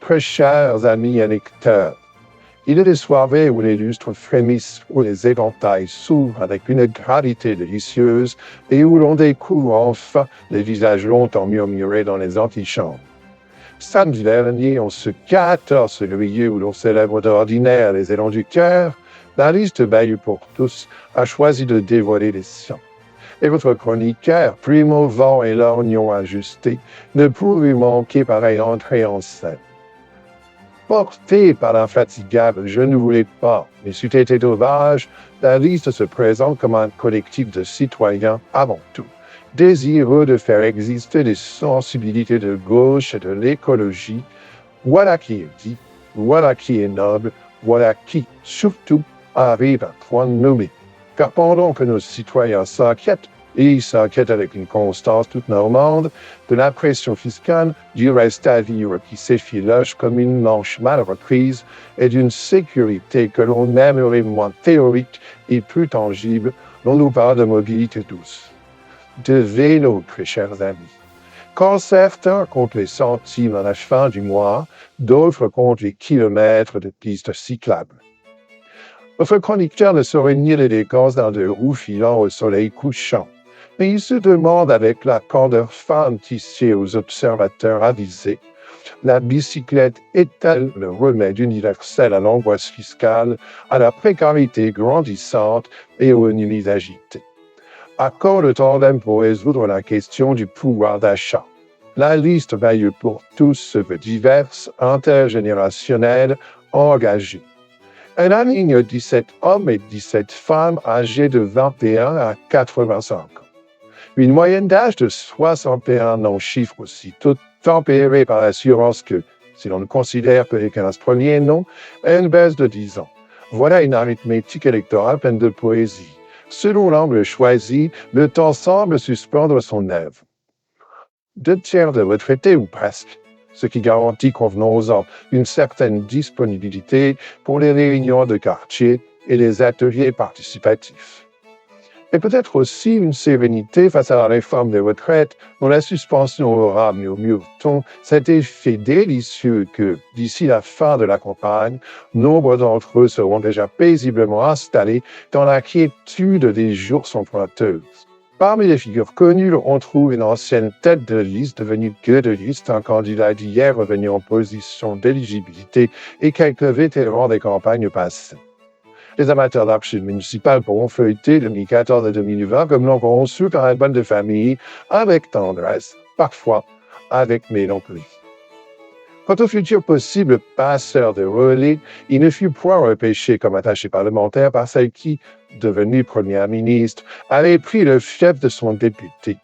Très chers amis et lecteurs, il est des soirées où les lustres frémissent, où les éventails s'ouvrent avec une gravité délicieuse et où l'on découvre enfin les visages longtemps murmurés dans les antichambres. Samedi dernier, en ce 14 février où l'on célèbre d'ordinaire les élans du cœur, la liste Bayeux pour tous a choisi de dévoiler les siens. Et votre chroniqueur, Primo Vent et lorgnon ajusté, ne pouvait manquer pareille entrée en scène. Porté par l'infatigable Je ne voulais pas, mais c'eût été dommage, la liste se présente comme un collectif de citoyens avant tout, désireux de faire exister les sensibilités de gauche et de l'écologie. Voilà qui est dit, voilà qui est noble, voilà qui, surtout, arrive à point nommé. Car pendant que nos citoyens s'inquiètent, et ils s'inquiètent avec une constance toute normande, de la pression fiscale, du reste à vivre qui s'effiloche comme une manche mal reprise, et d'une sécurité que l'on aimerait moins théorique et plus tangible, l'on nous parle de mobilité douce. De vélo, très chers amis. Quand certains comptent les centimes à la fin du mois, d'autres comptent les kilomètres de pistes cyclables. Votre chroniqueur ne saurait nier l'élégance d'un deux roues filant au soleil couchant, mais il se demande avec la candeur femme tissée aux observateurs avisés, la bicyclette est-elle le remède universel à l'angoisse fiscale, à la précarité grandissante et aux nuits agitées? À quand le tandem pour résoudre la question du pouvoir d'achat? La liste Bayeux pour tous se veut diverse, intergénérationnelle, engagée. Elle aligne 17 hommes et 17 femmes âgés de 21 à 85 ans. Une moyenne d'âge de 61 ans, chiffre aussi tout tempéré par l'assurance que, si l'on ne considère que les 15 premiers noms, elle baisse de 10 ans. Voilà une arithmétique électorale pleine de poésie. Selon l'angle choisi, le temps semble suspendre son œuvre. 2 tiers de retraités ou presque, ce qui garantit, convenons-en, une certaine disponibilité pour les réunions de quartier et les ateliers participatifs. Et peut-être aussi une sérénité face à la réforme des retraites, dont la suspension aura, murmure-t-on, cet effet délicieux que, d'ici la fin de la campagne, nombre d'entre eux seront déjà paisiblement installés dans la quiétude des jours emprunteuses. Parmi les figures connues, on trouve une ancienne tête de liste devenue queue de liste, un candidat d'hier revenu en position d'éligibilité et quelques vétérans des campagnes passées. Les amateurs d'archives municipales pourront feuilleter 2014 et 2020 comme l'ont conçu par un album de famille, avec tendresse, parfois avec mélancolie. Quant au futur possible passeur de relais, il ne fut point repêché comme attaché parlementaire par celle qui, devenue première ministre, avait pris le chef de son député.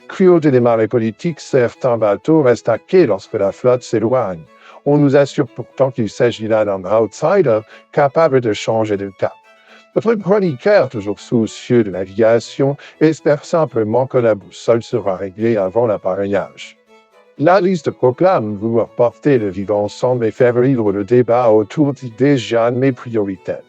Cruauté des marées politiques, certains bateaux restent à quai lorsque la flotte s'éloigne. On nous assure pourtant qu'il s'agit là d'un outsider capable de changer de cap. Notre chroniqueur, toujours soucieux de navigation, espère simplement que la boussole sera réglée avant l'appareillage. La liste proclame vouloir porter le vivre ensemble et faire vivre le débat autour d'idées jamais prioritaires.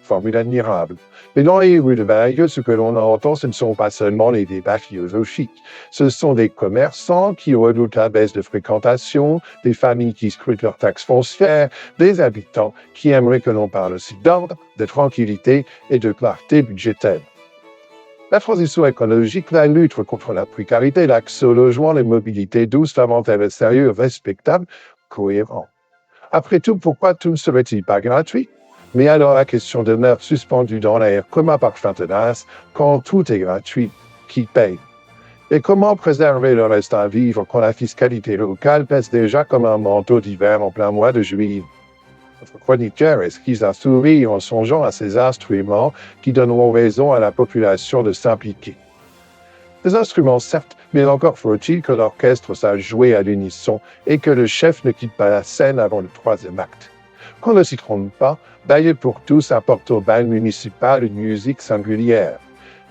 Formule admirable. Mais dans les rues de Bayeux, ce que l'on entend, ce ne sont pas seulement les débats philosophiques. Ce sont des commerçants qui redoutent la baisse de fréquentation, des familles qui scrutent leurs taxes foncières, des habitants qui aimeraient que l'on parle aussi d'ordre, de tranquillité et de clarté budgétaire. La transition écologique, la lutte contre la précarité, l'accès au logement, les mobilités douces, l'inventaire sérieux, respectable, cohérent. Après tout, pourquoi tout ne serait-il pas gratuit? Mais alors la question demeure suspendue dans l'air comme un parfum tenace, quand tout est gratuit, qui paye? Et comment préserver le reste à vivre quand la fiscalité locale pèse déjà comme un manteau d'hiver en plein mois de juillet? Notre chroniqueur esquisse un sourire en songeant à ces instruments qui donneront raison à la population de s'impliquer. Des instruments certes, mais encore faut-il que l'orchestre sache jouer à l'unisson et que le chef ne quitte pas la scène avant le troisième acte. Qu'on ne s'y trompe pas, Bayeux pour tous apporte au bal municipal une musique singulière.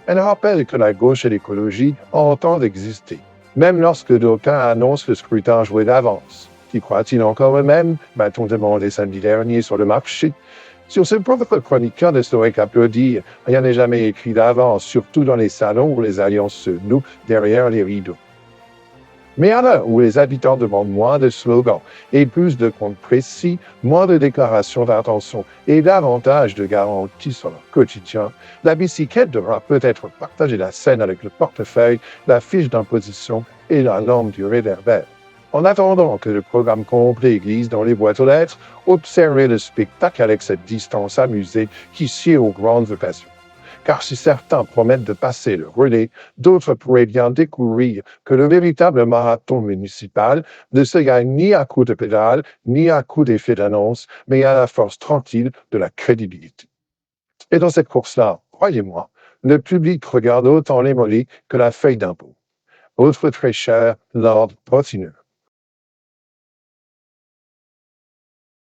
Elle rappelle que la gauche et l'écologie entendent exister, même lorsque d'aucuns annoncent le scrutin joué d'avance. Qui croient-ils encore eux-mêmes? M'a-t-on demandé samedi dernier sur le marché. Sur ce point, votre chroniqueur ne saurait qu'applaudir. Rien n'est jamais écrit d'avance, surtout dans les salons où les alliances se nouent derrière les rideaux. Mais à l'heure où les habitants demandent moins de slogans et plus de comptes précis, moins de déclarations d'intention et davantage de garanties sur leur quotidien, la bicyclette devra peut-être partager la scène avec le portefeuille, la fiche d'imposition et la lampe du réverbère. En attendant que le programme complet glisse dans les boîtes aux lettres, observez le spectacle avec cette distance amusée qui sied aux grandes occasions. Car si certains promettent de passer le relais, d'autres pourraient bien découvrir que le véritable marathon municipal ne se gagne ni à coups de pédale, ni à coups d'effet d'annonce, mais à la force tranquille de la crédibilité. Et dans cette course-là, croyez-moi, le public regarde autant les mollets que la feuille d'impôt. Votre très cher Lord Pottinger.